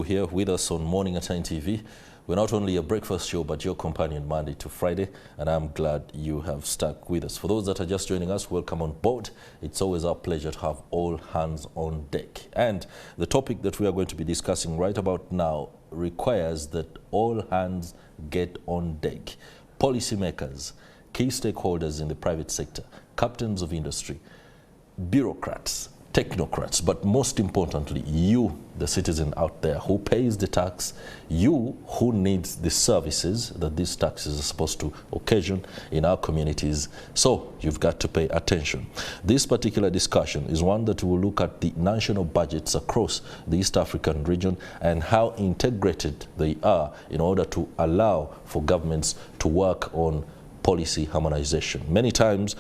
Here with us on MorningAtNTV. We're not only a breakfast show, but your companion Monday to Friday, and I'm glad you have stuck with us. For those that are just joining us, welcome on board. It's always our pleasure to have all hands on deck. And the topic that we are going to be discussing right about now requires that all hands get on deck. Policymakers, key stakeholders in the private sector, captains of industry, bureaucrats, technocrats, but most importantly, you, the citizen out there who pays the tax, you who needs the services that these taxes are supposed to occasion in our communities. So you've got to pay attention. This particular discussion is one that will look at the national budgets across the East African region and how integrated they are in order to allow for governments to work on policy harmonization. Many times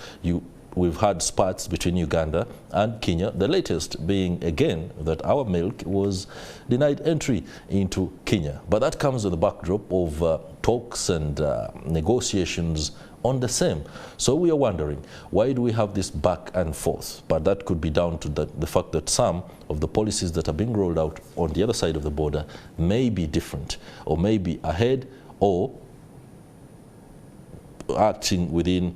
we've had spats between Uganda and Kenya, the latest being again that our milk was denied entry into Kenya. But that comes with the backdrop of talks and negotiations on the same. So we are wondering, why do we have this back and forth? But that could be down to the fact that some of the policies that are being rolled out on the other side of the border may be different, or may be ahead, or acting within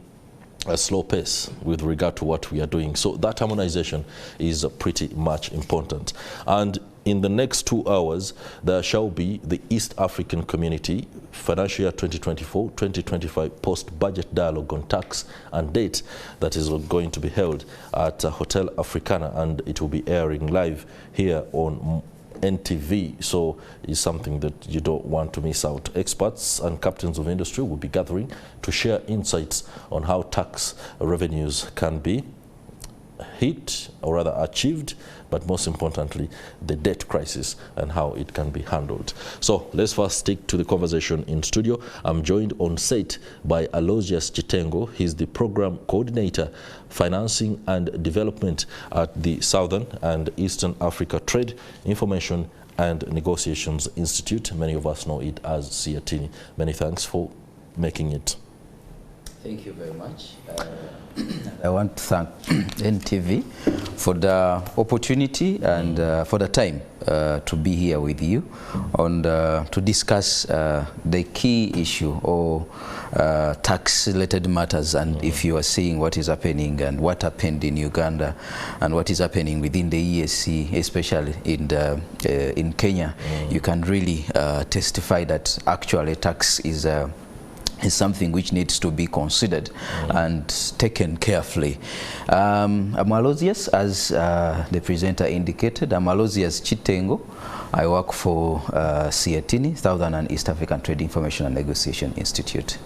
a slow pace with regard to what we are doing. So that harmonization is pretty much important. And in the next 2 hours, there shall be the East African Community Financial Year 2024-2025 Post-Budget Dialogue on Tax and Debt that is going to be held at Hotel Africana, and it will be airing live here on NTV, so it's something that you don't want to miss out. Experts and captains of industry will be gathering to share insights on how tax revenues can be hit, or rather achieved, but most importantly, the debt crisis and how it can be handled. So let's first stick to the conversation in studio. I'm joined on set by Aloysius Chitengo. He's the Program Coordinator, Financing and Development at the Southern and Eastern Africa Trade, Information and Negotiations Institute. Many of us know it as CIATINI. Many thanks for making it. Thank you very much. I want to thank NTV for the opportunity and for the time to be here with you and to discuss the key issue or tax-related matters, and if you are seeing what is happening and what happened in Uganda and what is happening within the EAC, especially in Kenya, you can really testify that actually tax is something which needs to be considered and taken carefully. I'm Aloysius, as the presenter indicated. I'm Aloysius Chitengo. I work for CIATINI, Southern and East African Trade Information and Negotiation Institute.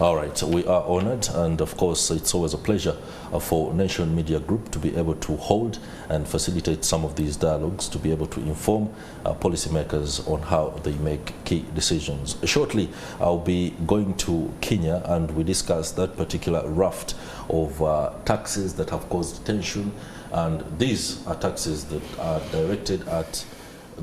All right, we are honored, and of course it's always a pleasure for Nation Media Group to be able to hold and facilitate some of these dialogues, to be able to inform policymakers on how they make key decisions. Shortly, I'll be going to Kenya, and we discuss that particular raft of taxes that have caused tension, and these are taxes that are directed at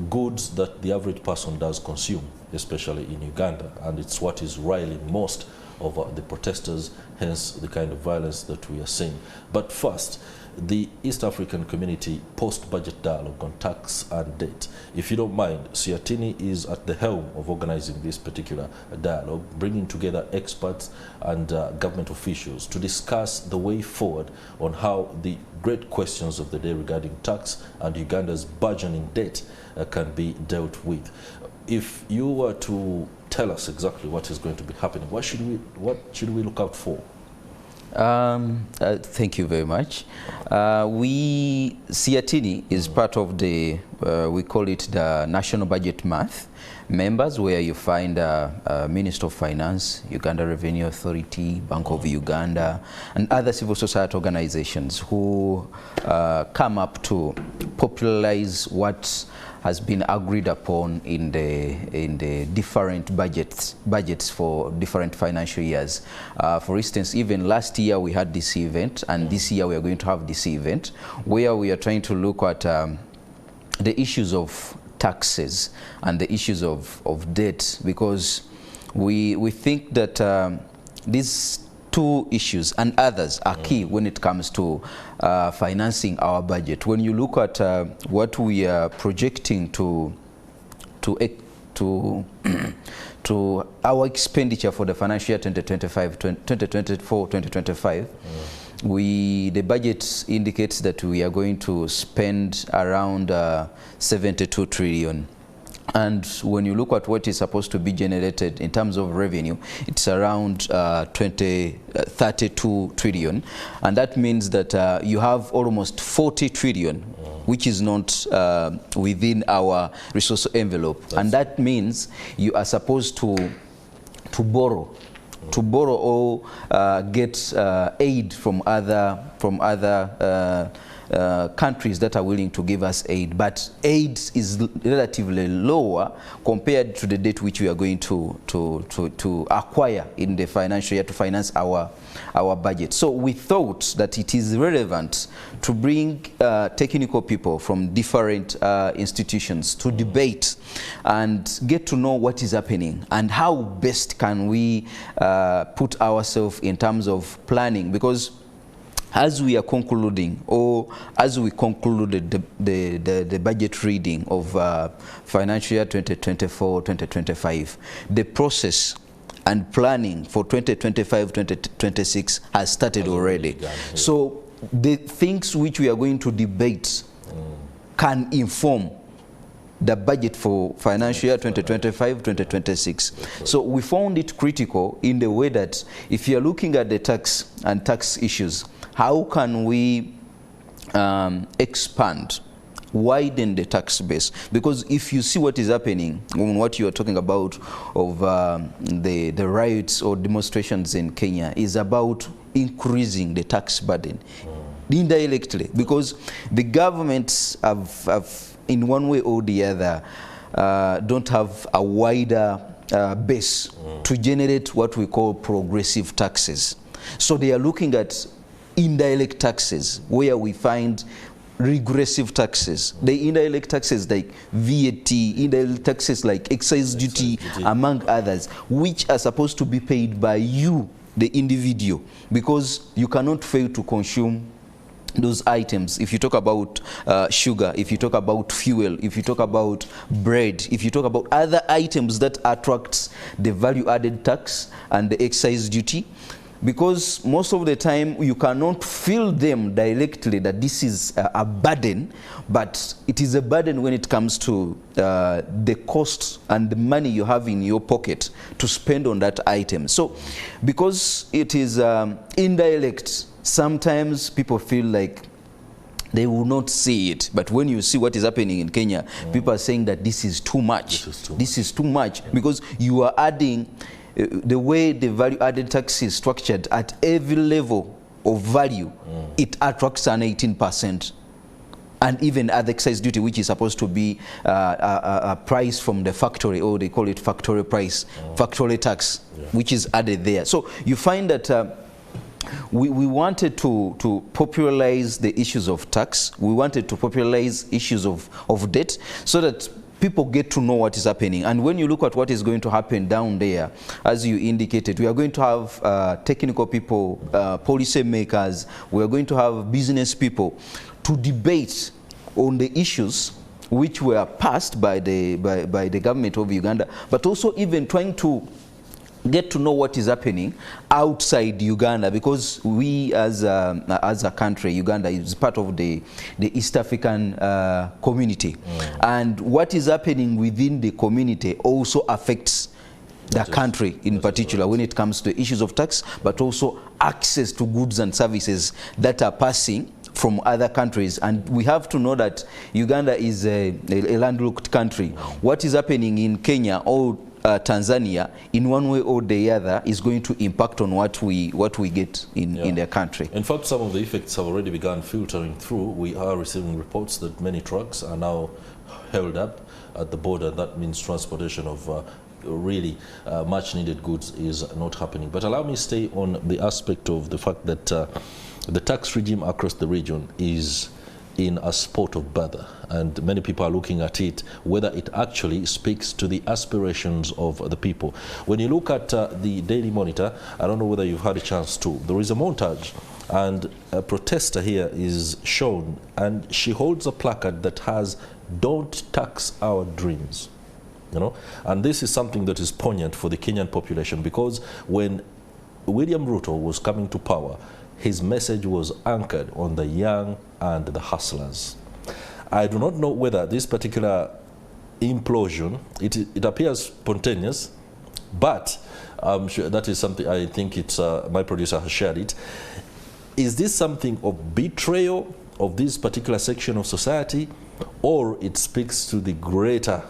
goods that the average person does consume, especially in Uganda, and it's what is riling most of the protesters, hence the kind of violence that we are seeing. But first, the East African Community Post-Budget Dialogue on Tax and Debt. If you don't mind, CIATINI is at the helm of organizing this particular dialogue, bringing together experts and government officials to discuss the way forward on how the great questions of the day regarding tax and Uganda's burgeoning debt can be dealt with. If you were to tell us exactly what is going to be happening, what should we look out for? Thank you very much. CIATINI is part of the, we call it the National Budget Month members, where you find Minister of Finance, Uganda Revenue Authority, Bank of Uganda, and other civil society organizations who come up to popularize what has been agreed upon in the different budgets for different financial years. For instance, even last year we had this event, and this year we are going to have this event where we are trying to look at the issues of taxes and the issues of debt, because we think that these two issues and others are key when it comes to financing our budget. When you look at what we are projecting to to our expenditure for the financial year 2024-2025, the budget indicates that we are going to spend around 72 trillion. And when you look at what is supposed to be generated in terms of revenue, it's around 32 trillion. And that means that you have almost 40 trillion, which is not within our resource envelope. And that means you are supposed to borrow or get aid from other countries that are willing to give us aid, but aid is relatively lower compared to the debt which we are going to acquire in the financial year to finance our budget. So we thought that it is relevant to bring technical people from different institutions to debate and get to know what is happening and how best can we put ourselves in terms of planning, because as we are concluding, or as we concluded the budget reading of financial year 2024-2025, the process and planning for 2025-2026 has started already. So the things which we are going to debate can inform the budget for financial year 2025-2026. So we found it critical in the way that if you are looking at the tax and tax issues, how can we expand, widen the tax base? Because if you see what is happening, what you are talking about of the riots or demonstrations in Kenya is about increasing the tax burden indirectly, because the governments have in one way or the other don't have a wider base to generate what we call progressive taxes. So they are looking at indirect taxes, where we find regressive taxes. The indirect taxes like VAT, indirect taxes like excise duty, among others, which are supposed to be paid by you, the individual, because you cannot fail to consume those items. If you talk about sugar, if you talk about fuel, if you talk about bread, if you talk about other items that attracts the value-added tax and the excise duty, because most of the time you cannot feel them directly that this is a burden, but it is a burden when it comes to the cost and the money you have in your pocket to spend on that item. So because it is indirect, sometimes people feel like they will not see it, but when you see what is happening in Kenya, people are saying that this is too much. This is too much, because you are adding the way the value-added tax is structured at every level of value, it attracts an 18%. And even other excise duty, which is supposed to be a price from the factory, or they call it factory price, factory tax, which is added there. So you find that we wanted to popularize the issues of tax. We wanted to popularize issues of debt, so that people get to know what is happening. And when you look at what is going to happen down there, as you indicated, we are going to have technical people, policy makers, we are going to have business people to debate on the issues which were passed by the government of Uganda, but also even trying to get to know what is happening outside Uganda, because we as a country, Uganda is part of the East African community, and what is happening within the community also affects the country in particular when it comes to issues of tax, but also access to goods and services that are passing from other countries. And we have to know that Uganda is a landlocked country. What is happening in Kenya or Tanzania, in one way or the other, is going to impact on what we get in their country. In fact, some of the effects have already begun filtering through. We are receiving reports that many trucks are now held up at the border. That means transportation of really much needed goods is not happening. But allow me to stay on the aspect of the fact that the tax regime across the region is in a spot of bother, and many people are looking at it, whether it actually speaks to the aspirations of the people. When you look at the Daily Monitor, I don't know whether you've had a chance to, there is a montage, and a protester here is shown, and she holds a placard that has "Don't tax our dreams." you know. And this is something that is poignant for the Kenyan population, because when William Ruto was coming to power, his message was anchored on the young and the hustlers. I do not know whether this particular implosion, it appears spontaneous, but I'm sure that is something, I think it's, my producer has shared it. Is this something of betrayal of this particular section of society, or it speaks to the greater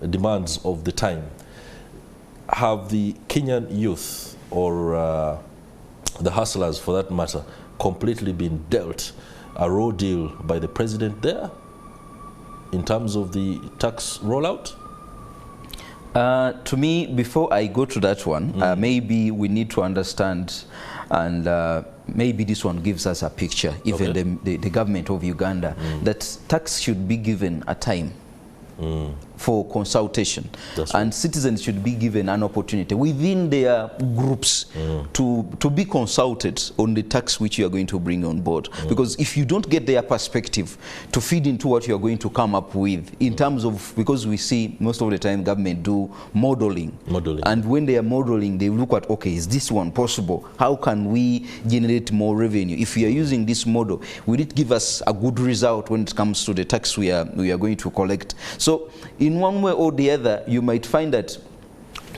demands of the time? Have the Kenyan youth, or the hustlers for that matter, completely been dealt a raw deal by the president there in terms of the tax rollout? To me, before I go to that one, maybe we need to understand, and maybe this one gives us a picture, even the government of Uganda, that tax should be given a time for consultation. And citizens should be given an opportunity within their groups to be consulted on the tax which you are going to bring on board. Because if you don't get their perspective to feed into what you are going to come up with, in terms of, because we see most of the time government do modeling. And when they are modeling, they look at, okay, is this one possible? How can we generate more revenue? If we are using this model, will it give us a good result when it comes to the tax we are going to collect? So in one way or the other, you might find that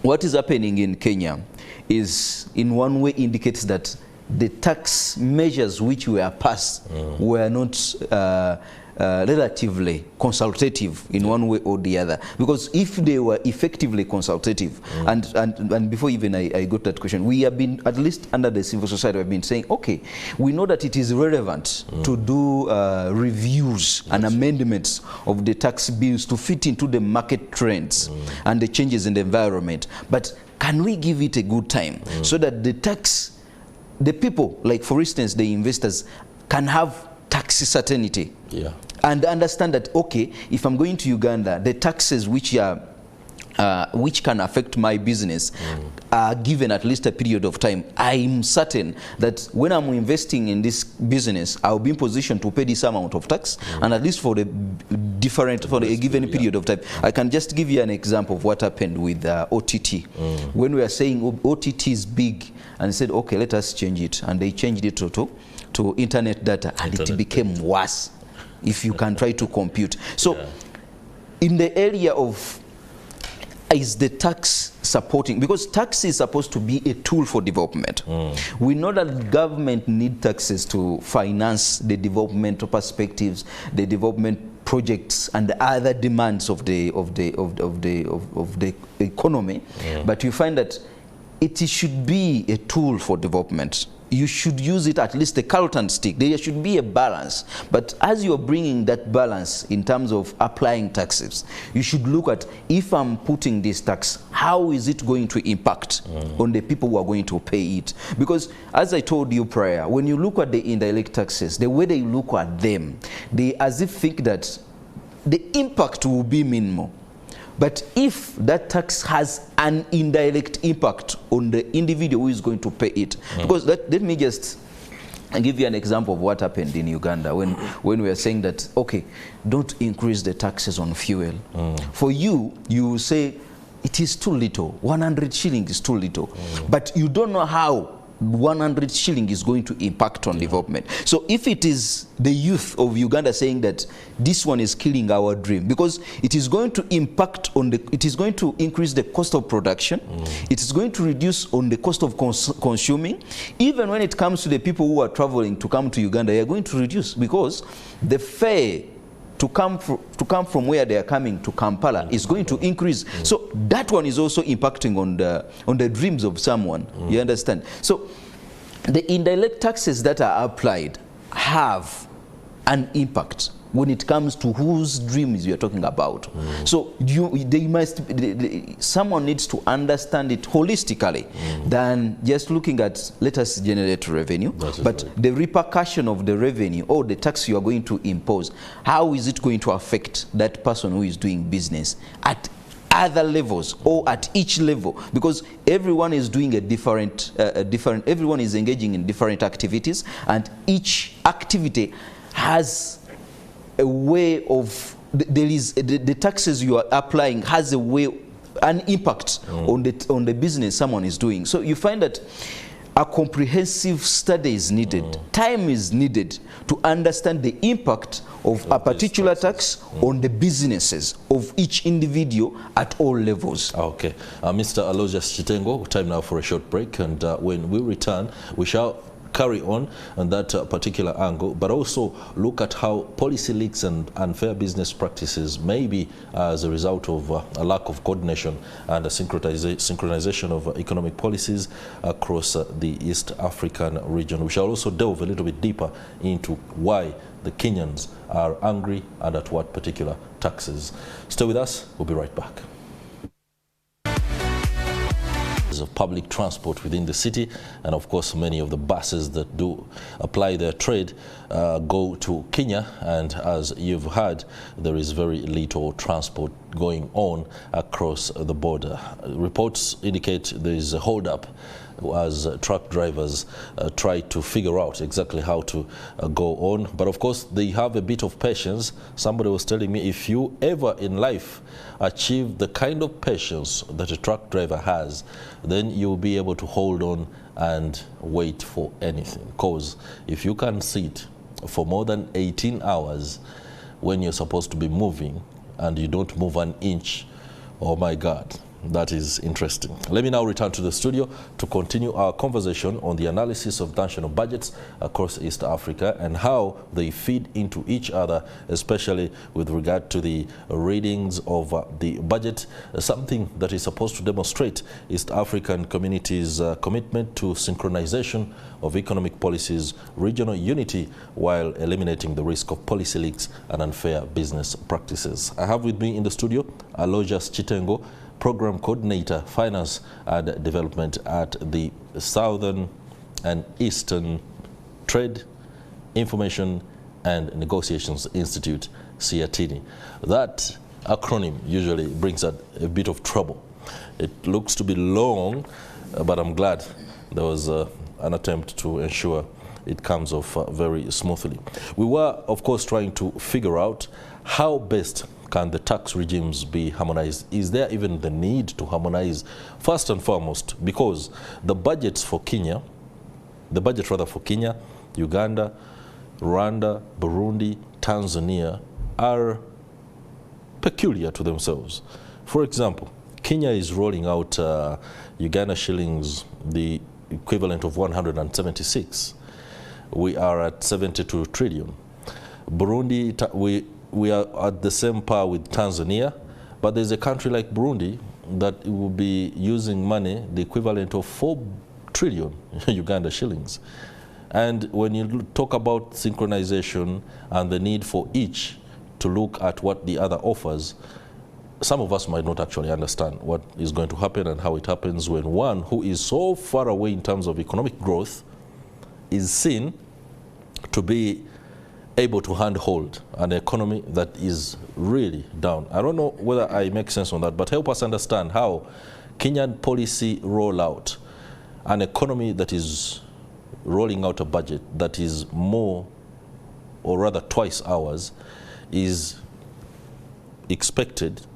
what is happening in Kenya is, in one way, indicates that the tax measures which were passed were not relatively consultative in one way or the other. Because if they were effectively consultative, and before even I got that question, we have been, at least under the civil society, we have been saying, okay, we know that it is relevant to do reviews and amendments of the tax bills to fit into the market trends and the changes in the environment. But can we give it a good time so that the people, like for instance, the investors, can have tax certainty and understand that, okay, if I'm going to Uganda, the taxes which can affect my business are given at least a period of time. I'm certain that when I'm investing in this business, I'll be in position to pay this amount of tax, and at least for a given period of time. I can just give you an example of what happened with OTT. When we are saying OTT is big, and said, okay, let us change it, and they changed it to internet data, and it became worse if you can try to compute. So in the area of, is the tax supporting? Because tax is supposed to be a tool for development. We know that government need taxes to finance the developmental perspectives, the development projects, and the other demands of the economy. But you find that it should be a tool for development. You should use it at least a carrot and stick. There should be a balance. But as you're bringing that balance in terms of applying taxes, you should look at, if I'm putting this tax, how is it going to impact on the people who are going to pay it? Because as I told you prior, when you look at the indirect taxes, the way they look at them, they as if think that the impact will be minimal. But if that tax has an indirect impact on the individual who is going to pay it, because let me just give you an example of what happened in Uganda when we are saying that, okay, don't increase the taxes on fuel. For you say it is too little, 100 shillings is too little, but you don't know how 100 shilling is going to impact on development. So if it is the youth of Uganda saying that this one is killing our dream, because it is going to impact on it is going to increase the cost of production, it is going to reduce on the cost of consuming. Even when it comes to the people who are traveling to come to Uganda, they are going to reduce, because the fare to come from where they are coming to Kampala is going to increase. So that one is also impacting on the dreams of someone. You understand? So the indirect taxes that are applied have an impact when it comes to whose dreams you're talking about. So someone needs to understand it holistically than just looking at, let us generate revenue, but the repercussion of the revenue or the tax you are going to impose, how is it going to affect that person who is doing business at other levels or at each level? Because everyone is doing everyone is engaging in different activities, and each activity has a way of, the taxes you are applying has a way an impact on the business someone is doing. So you find that a comprehensive study is needed. Time is needed to understand the impact of a particular tax on the businesses of each individual at all levels. Okay. Mr. Aloysius Chitengo, time now for a short break, and when we return, we shall carry on that particular angle, but also look at how policy leaks and unfair business practices may be as a result of a lack of coordination and a synchronization of economic policies across the East African region. We shall also delve a little bit deeper into why the Kenyans are angry and at what particular taxes. Stay with us, we'll be right back. Of public transport within the city, and of course many of the buses that do apply their trade go to Kenya, and as you've heard, there is very little transport going on across the border. Reports indicate there is a hold-up as truck drivers try to figure out exactly how to go on, but of course they have a bit of patience. Somebody was telling me, if you ever in life achieve the kind of patience that a truck driver has, then you'll be able to hold on and wait for anything. Because if you can sit for more than 18 hours when you're supposed to be moving and you don't move an inch, oh my God, that is interesting. Let me now return to the studio to continue our conversation on the analysis of national budgets across East Africa and how they feed into each other, especially with regard to the readings of the budget, something that is supposed to demonstrate East African communities' commitment to synchronization of economic policies, regional unity, while eliminating the risk of policy leaks and unfair business practices. I have with me in the studio Aloysius Chitengo, Program Coordinator, Finance and Development at the Southern and Eastern Trade, Information and Negotiations Institute, CIATINI. That acronym usually brings out a bit of trouble. It looks to be long, but I'm glad there was an attempt to ensure it comes off very smoothly. We were, of course, trying to figure out how best can the tax regimes be harmonized? Is there even the need to harmonize? First and foremost, because the budget for Kenya, Uganda, Rwanda, Burundi, Tanzania are peculiar to themselves. For example, Kenya is rolling out Uganda shillings, the equivalent of 176. We are at 72 trillion. Burundi, we are at the same par with Tanzania, but there's a country like Burundi that will be using money the equivalent of 4 trillion Uganda shillings. And when you talk about synchronization and the need for each to look at what the other offers, some of us might not actually understand what is going to happen and how it happens when one who is so far away in terms of economic growth is seen to be able to handhold an economy that is really down. I don't know whether I make sense on that, but help us understand how Kenyan policy rollout, an economy that is rolling out a budget that is more, or rather twice ours, is expected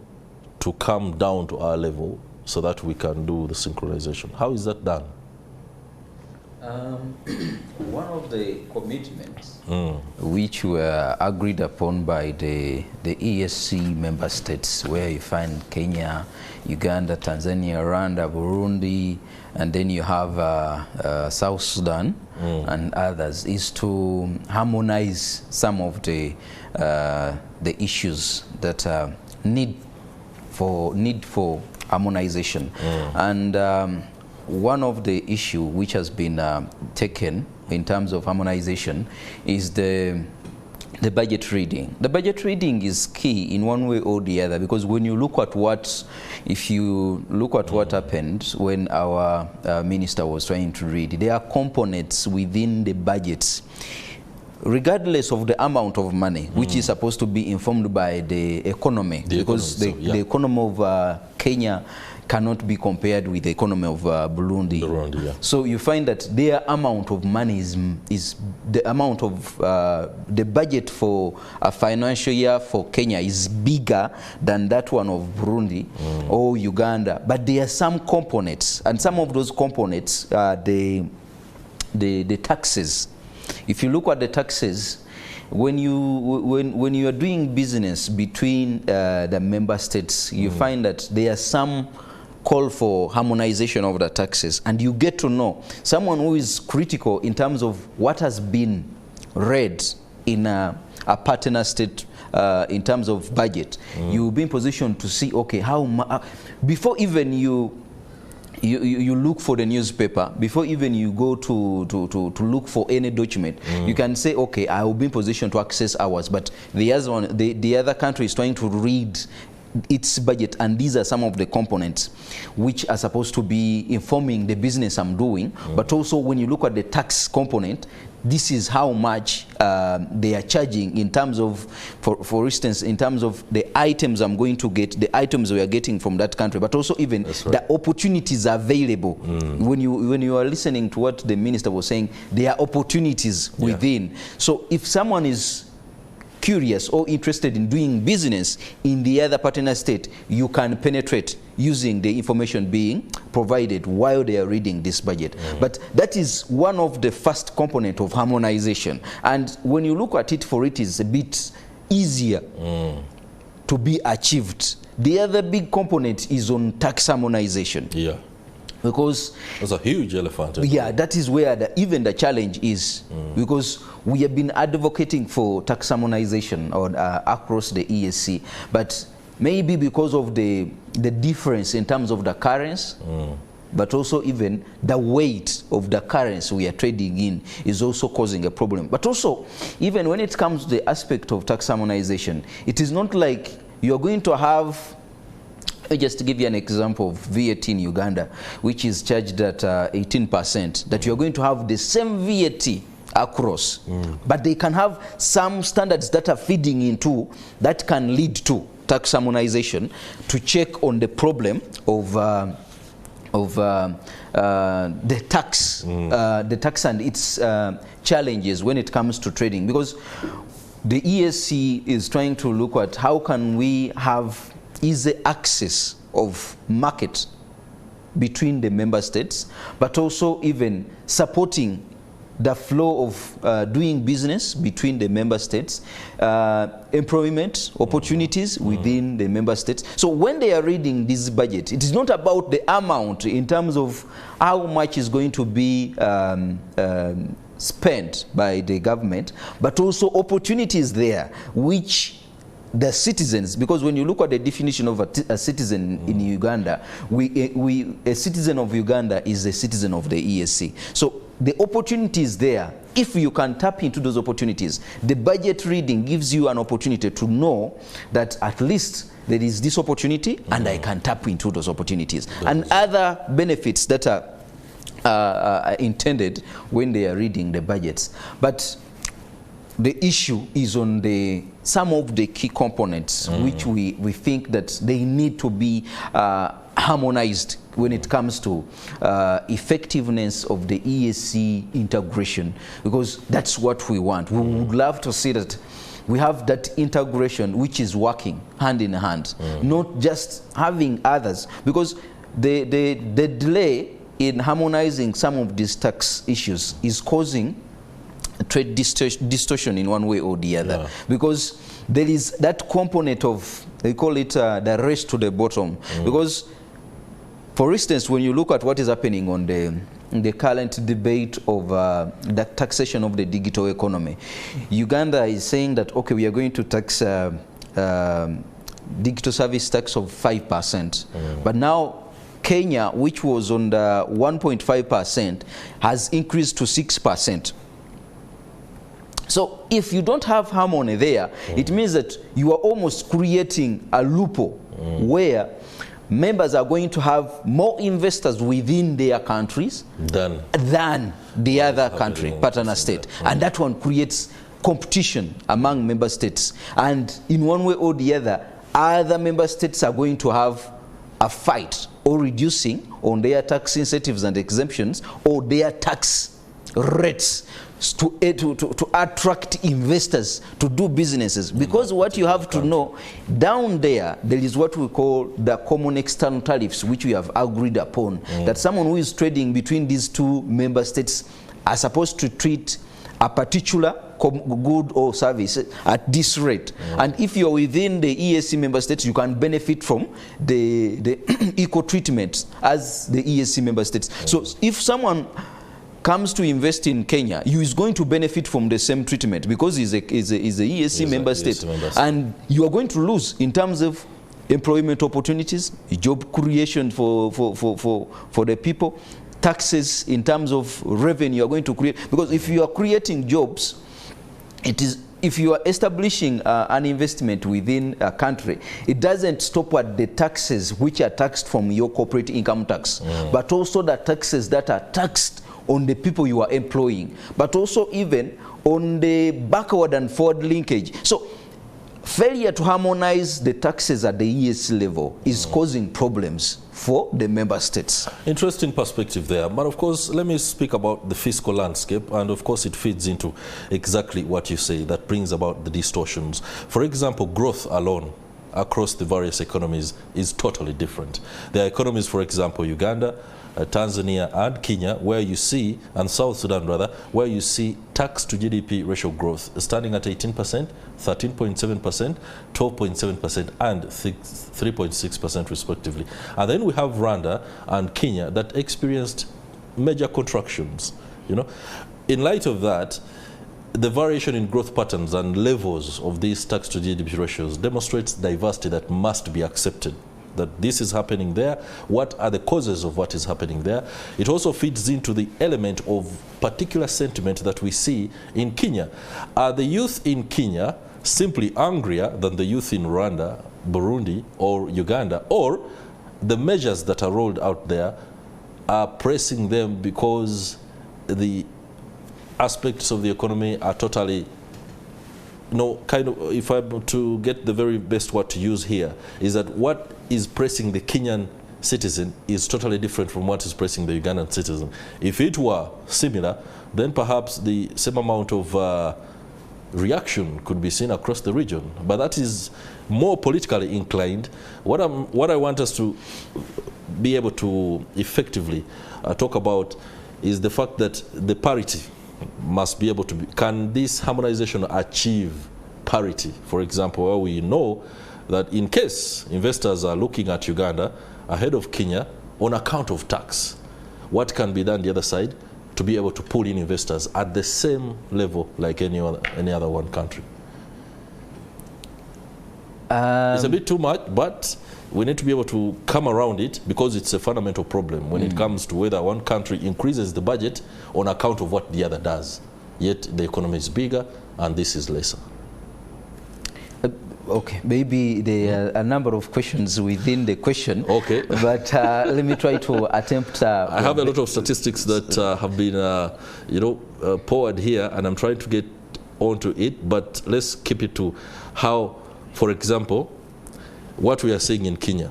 to come down to our level so that we can do the synchronization. How is that done? One of the commitments which were agreed upon by the EAC member states, where you find Kenya, Uganda, Tanzania, Rwanda, Burundi, and then you have South Sudan and others, is to harmonize some of the issues that need for harmonization. And one of the issue which has been taken in terms of harmonization is the budget reading. The budget reading is key in one way or the other, because when you look at what happened when our minister was trying to read, there are components within the budgets, regardless of the amount of money, which is supposed to be informed by the economy, the economy of Kenya cannot be compared with the economy of Burundi. Yeah. So you find that their amount of money is the amount of the budget for a financial year for Kenya is bigger than that one of Burundi or Uganda. But there are some components, and some of those components are the taxes. If you look at the taxes, when you are doing business between the member states, you find that there are some call for harmonization of the taxes, and you get to know someone who is critical in terms of what has been read in a partner state in terms of budget. You will be in position to see, okay, how before even you look for the newspaper, before even you go to look for any document, you can say, okay, I will be in position to access ours, but the other country is trying to read its budget, and these are some of the components which are supposed to be informing the business I'm doing. But also when you look at the tax component, this is how much they are charging in terms of, for instance, in terms of the items I'm going to get, the items we are getting from that country, but also even the opportunities available. When you are listening to what the minister was saying, there are opportunities within. So if someone is curious or interested in doing business in the other partner state, you can penetrate using the information being provided while they are reading this budget. But that is one of the first component of harmonization. And when you look at it, for it is a bit easier to be achieved. The other big component is on tax harmonization. Yeah. Because there's a huge elephant. Yeah, that is where even the challenge is, because we have been advocating for tax harmonization across the EAC, but maybe because of the difference in terms of the currency, but also even the weight of the currency we are trading in is also causing a problem. But also, even when it comes to the aspect of tax harmonization, it is not like you're going to have, just to give you an example of VAT in Uganda, which is charged at 18%, that you're going to have the same VAT across. But they can have some standards that are feeding into that can lead to tax harmonization to check on the problem of the tax and its challenges when it comes to trading. Because the EAC is trying to look at how can we have easy access of market between the member states, but also even supporting the flow of doing business between the member states, employment opportunities within the member states. So when they are reading this budget, it is not about the amount in terms of how much is going to be spent by the government, but also opportunities there which the citizens, because when you look at the definition of a citizen in Uganda, a citizen of Uganda is a citizen of the EAC. So the opportunities there, if you can tap into those opportunities, the budget reading gives you an opportunity to know that at least there is this opportunity and I can tap into those opportunities. And other benefits that are intended when they are reading the budgets. But the issue is on some of the key components which we think that they need to be harmonized when it comes to effectiveness of the EAC integration, because that's what we want. We would love to see that we have that integration which is working hand in hand, not just having others, because the delay in harmonizing some of these tax issues is causing trade distortion in one way or the other, because there is that component of, they call it the race to the bottom. Because, for instance, when you look at what is happening on the current debate of the taxation of the digital economy, Uganda is saying that, okay, we are going to tax digital service tax of 5%. But now Kenya, which was on the 1.5%, has increased to 6%. So if you don't have harmony there, it means that you are almost creating a loophole where members are going to have more investors within their countries than the other country, partner state. And that one creates competition among member states. And in one way or the other member states are going to have a fight or reducing on their tax incentives and exemptions or their tax rates to attract investors to do businesses. Because what you have to know, down there is what we call the common external tariffs, which we have agreed upon, that someone who is trading between these two member states are supposed to treat a particular good or service at this rate. And if you're within the EAC member states, you can benefit from the equal treatment as the EAC member states. So if someone comes to invest in Kenya, you is going to benefit from the same treatment because he's a EAC member state. And you are going to lose in terms of employment opportunities, job creation for the people, taxes in terms of revenue you are going to create. Because if you are creating jobs, if you are establishing an investment within a country, it doesn't stop at the taxes which are taxed from your corporate income tax, but also the taxes that are taxed on the people you are employing, but also even on the backward and forward linkage. So failure to harmonize the taxes at the EAC level is causing problems for the member states. Interesting perspective there. But of course, let me speak about the fiscal landscape. And of course, it feeds into exactly what you say that brings about the distortions. For example, growth alone across the various economies is totally different. There are economies, for example, Uganda, Tanzania and Kenya, where you see, and South Sudan rather, where you see tax to GDP ratio growth standing at 18%, 13.7%, 12.7% and 3.6% respectively. And then we have Rwanda and Kenya that experienced major contractions. You know, in light of that, the variation in growth patterns and levels of these tax to GDP ratios demonstrates diversity that must be accepted. That this is happening there, what are the causes of what is happening there. It also feeds into the element of particular sentiment that we see in Kenya. Are the youth in Kenya simply angrier than the youth in Rwanda, Burundi or Uganda, or the measures that are rolled out there are pressing them because the aspects of the economy are totally, kind of, if I'm to get the very best word to use here, is that what is pressing the Kenyan citizen is totally different from what is pressing the Ugandan citizen. If it were similar, then perhaps the same amount of reaction could be seen across the region. But that is more politically inclined. What I want us to be able to effectively talk about is the fact that the parity must be able to be, can this harmonization achieve parity? For example, where we know that in case investors are looking at Uganda ahead of Kenya on account of tax, what can be done the other side to be able to pull in investors at the same level like any other one country? It's a bit too much, but we need to be able to come around it because it's a fundamental problem when it comes to whether one country increases the budget on account of what the other does, yet the economy is bigger and this is lesser. Okay, maybe there are a number of questions within the question. Okay. But let me try to attempt... I have a lot of statistics that have been, poured here, and I'm trying to get onto it, but let's keep it to how, for example, what we are seeing in Kenya.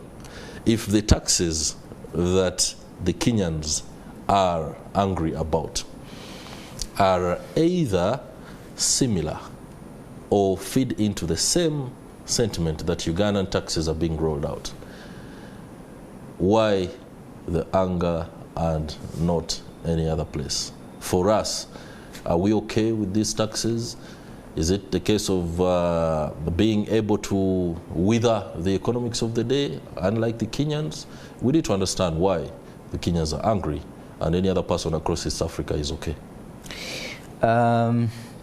If the taxes that the Kenyans are angry about are either similar or feed into the same sentiment that Ugandan taxes are being rolled out, why the anger and not any other place? For us, are we okay with these taxes? Is it the case of being able to wither the economics of the day, unlike the Kenyans? We need to understand why the Kenyans are angry and any other person across East Africa is okay.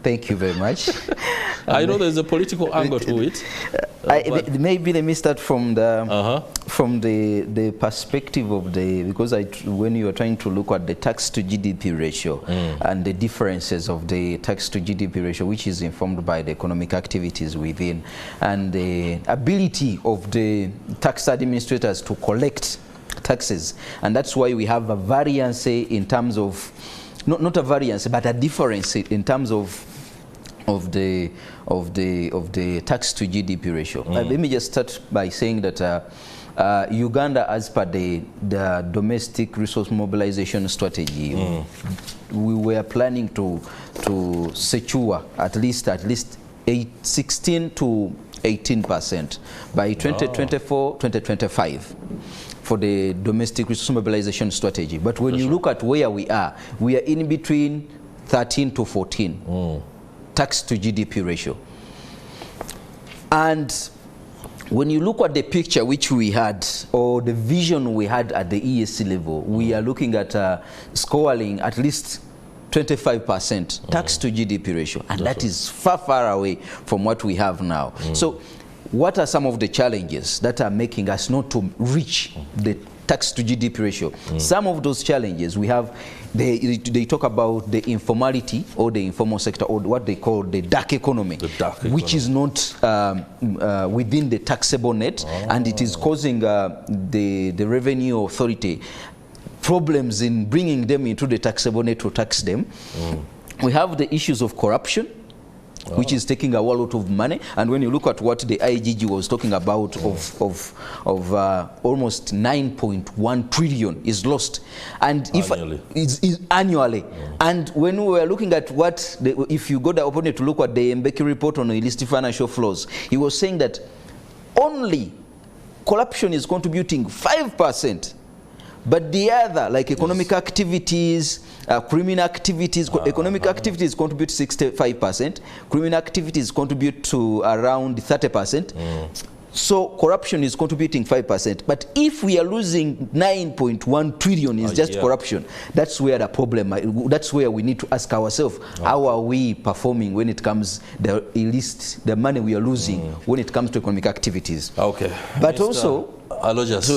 Thank you very much. I know there's a political angle to it. Maybe let me start from the perspective of because when you are trying to look at the tax to GDP ratio and the differences of the tax to GDP ratio, which is informed by the economic activities within, and the ability of the tax administrators to collect taxes, and that's why we have a variance in terms of, not a variance, but a difference in terms of of the tax to GDP ratio. Let me just start by saying that Uganda, as per the domestic resource mobilization strategy, we were planning to secure at least 16 to 18% by 2024, 2025 for the domestic resource mobilization strategy. But when you look at where we are in between 13 to 14 tax to GDP ratio. And when you look at the picture which we had, or the vision we had at the EAC level, we are looking at scoring at least 25% tax to GDP ratio, and that is far away from what we have now. So what are some of the challenges that are making us not to reach the tax to GDP ratio? Some of those challenges we have, they talk about the informality or the informal sector, or what they call the dark economy, which is not within the taxable net, and it is causing the revenue authority problems in bringing them into the taxable net to tax them. We have the issues of corruption, which is taking a lot of money. And when you look at what the IGG was talking about, of almost 9.1 trillion is lost, and annually. Is annually. And when we were looking at what, if you got the opportunity to look at the Mbeki report on illicit financial flows, he was saying that only corruption is contributing 5%. But the other, like economic activities, criminal activities, economic activities contribute 65%, criminal activities contribute to around 30%. So corruption is contributing 5%. But if we are losing 9.1 trillion is just corruption, that's where the problem, that's where we need to ask ourselves, how are we performing when it comes, the money we are losing when it comes to economic activities. Okay. But also, Alojas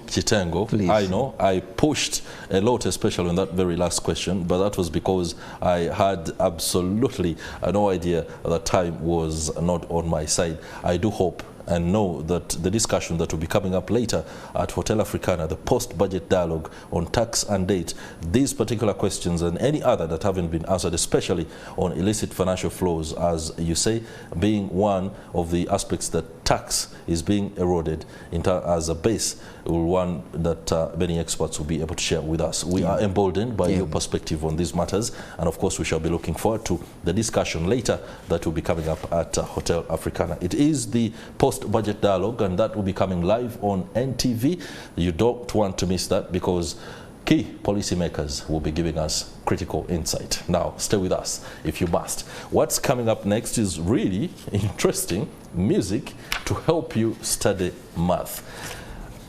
Chitengo, please. I know I pushed a lot, especially on that very last question, but that was because I had absolutely no idea that time was not on my side. I do hope and know that the discussion that will be coming up later at Hotel Africana, the post-budget dialogue on tax and date, these particular questions and any other that haven't been answered, especially on illicit financial flows, as you say, being one of the aspects that tax is being eroded as a base, one that many experts will be able to share with us. We are emboldened by your perspective on these matters, and of course we shall be looking forward to the discussion later that will be coming up at Hotel Africana. It is the post-budget dialogue, and that will be coming live on NTV. You don't want to miss that, because key policymakers will be giving us critical insight. Now, stay with us if you must. What's coming up next is really interesting music to help you study math.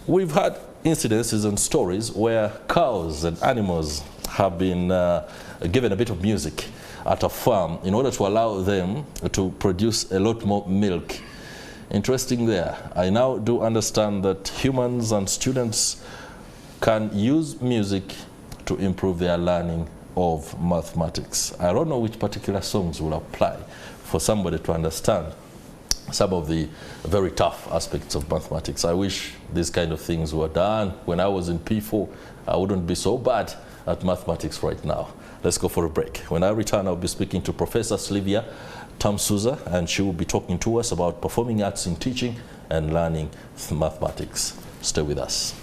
We've had incidences and stories where cows and animals have been given a bit of music at a farm in order to allow them to produce a lot more milk. Interesting there. I now do understand that humans and students can use music to improve their learning of mathematics. I don't know which particular songs will apply for somebody to understand some of the very tough aspects of mathematics. I wish these kind of things were done when I was in P4. I wouldn't be so bad at mathematics right now. Let's go for a break. When I return, I'll be speaking to Professor Sylvia Tamsuza, and she will be talking to us about performing arts in teaching and learning mathematics. Stay with us.